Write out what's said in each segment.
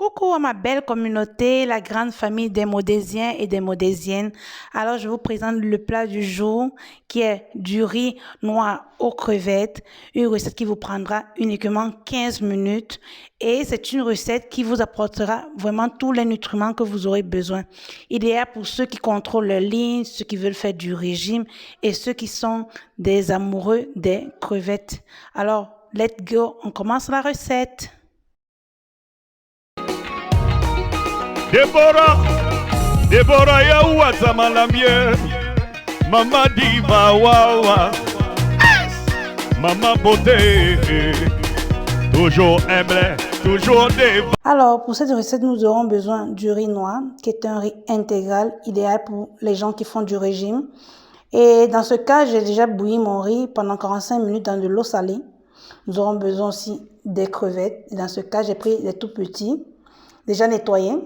Coucou à ma belle communauté, la grande famille des Modésiens et des Modésiennes. Alors, je vous présente le plat du jour qui est du riz noir aux crevettes, une recette qui vous prendra uniquement 15 minutes et c'est une recette qui vous apportera vraiment tous les nutriments que vous aurez besoin. Idéal pour ceux qui contrôlent leur ligne, ceux qui veulent faire du régime et ceux qui sont des amoureux des crevettes. Alors, let's go, on commence la recette. Deborah yawa zamalamie, Mama diva wawa, Mama beauté, toujours humble, toujours déva. Alors, pour cette recette, nous aurons besoin du riz noir, qui est un riz intégral, idéal pour les gens qui font du régime. Et dans ce cas, j'ai déjà bouilli mon riz pendant 45 minutes dans de l'eau salée. Nous aurons besoin aussi des crevettes. Et dans ce cas, j'ai pris les tout petits, déjà nettoyés.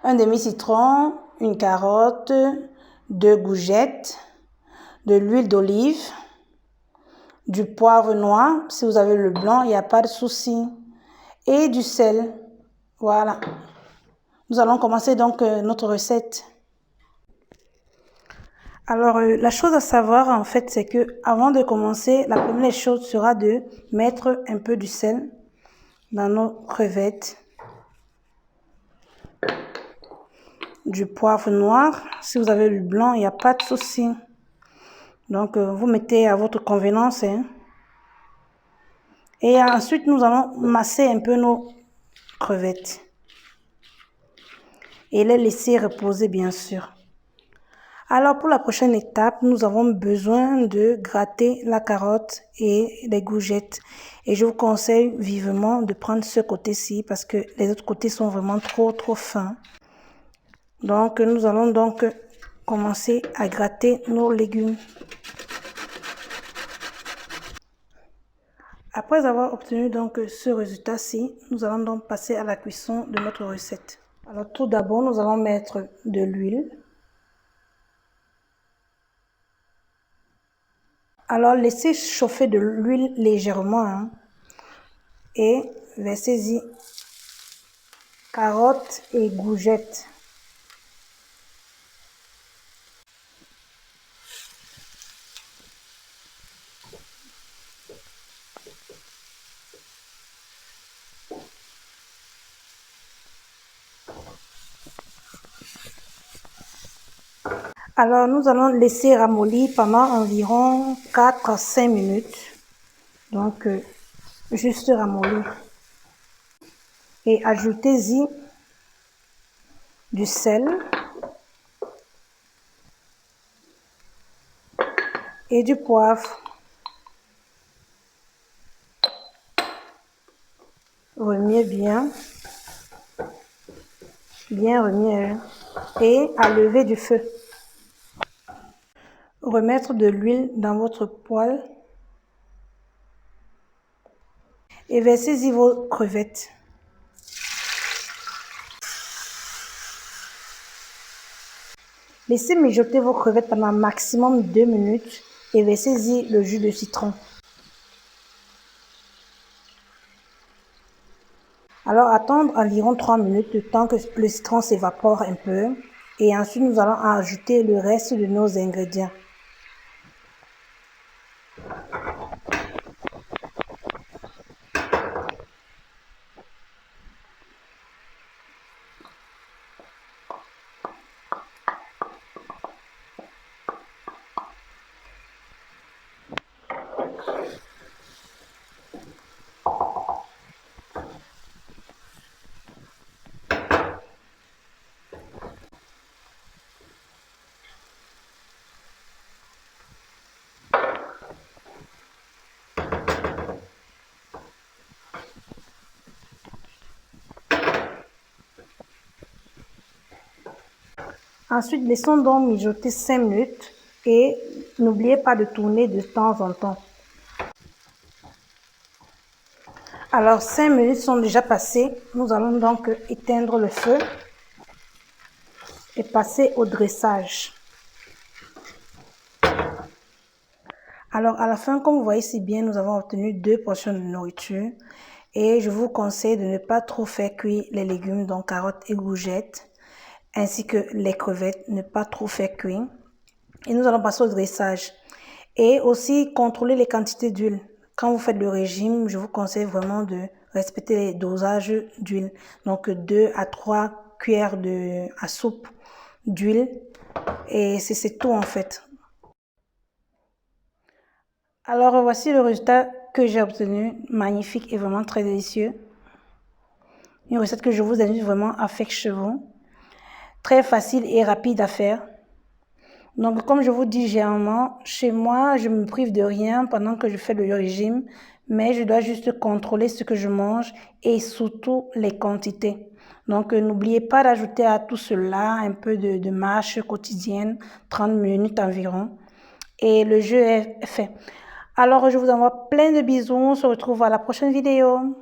Un demi-citron, une carotte, 2 courgettes, de l'huile d'olive, du poivre noir. Si vous avez le blanc, il n'y a pas de souci. Et du sel. Voilà. Nous allons commencer donc notre recette. Alors, la chose à savoir en fait, c'est que avant de commencer, la première chose sera de mettre un peu du sel dans nos crevettes. Du poivre noir. Si vous avez le blanc, il n'y a pas de souci. Donc, vous mettez à votre convenance. Hein. Et ensuite, nous allons masser un peu nos crevettes. Et les laisser reposer, bien sûr. Alors, pour la prochaine étape, nous avons besoin de gratter la carotte et les courgettes. Et je vous conseille vivement de prendre ce côté-ci parce que les autres côtés sont vraiment trop fins. Donc, nous allons donc commencer à gratter nos légumes. Après avoir obtenu donc ce résultat-ci, nous allons donc passer à la cuisson de notre recette. Alors, tout d'abord, nous allons mettre de l'huile. Alors, laissez chauffer de l'huile légèrement hein, et versez-y carottes et courgettes. Alors, nous allons laisser ramollir pendant environ 4 à 5 minutes. Donc, juste ramollir. Et ajoutez-y du sel et du poivre. Remuez bien remuer et à lever du feu. Remettre de l'huile dans votre poêle et versez-y vos crevettes. Laissez mijoter vos crevettes pendant maximum 2 minutes et versez-y le jus de citron. Alors attendre environ 3 minutes, le temps que le citron s'évapore un peu. Et ensuite nous allons ajouter le reste de nos ingrédients. Ensuite, laissons donc mijoter 5 minutes et n'oubliez pas de tourner de temps en temps. Alors, 5 minutes sont déjà passées. Nous allons donc éteindre le feu et passer au dressage. Alors, à la fin, comme vous voyez si bien, nous avons obtenu 2 portions de nourriture. Et je vous conseille de ne pas trop faire cuire les légumes, donc carottes et courgettes, ainsi que les crevettes, ne pas trop faire cuire. Et nous allons passer au dressage. Et aussi contrôler les quantités d'huile. Quand vous faites le régime, je vous conseille vraiment de respecter les dosages d'huile. Donc 2 à 3 cuillères à soupe d'huile. Et c'est tout en fait. Alors voici le résultat que j'ai obtenu. Magnifique et vraiment très délicieux. Une recette que je vous invite vraiment à faire chez vous. Très facile et rapide à faire. Donc, comme je vous dis, généralement, chez moi, je me prive de rien pendant que je fais le régime, mais je dois juste contrôler ce que je mange et surtout les quantités. Donc, n'oubliez pas d'ajouter à tout cela un peu de marche quotidienne, 30 minutes environ. Et le jeu est fait. Alors, je vous envoie plein de bisous. On se retrouve à la prochaine vidéo.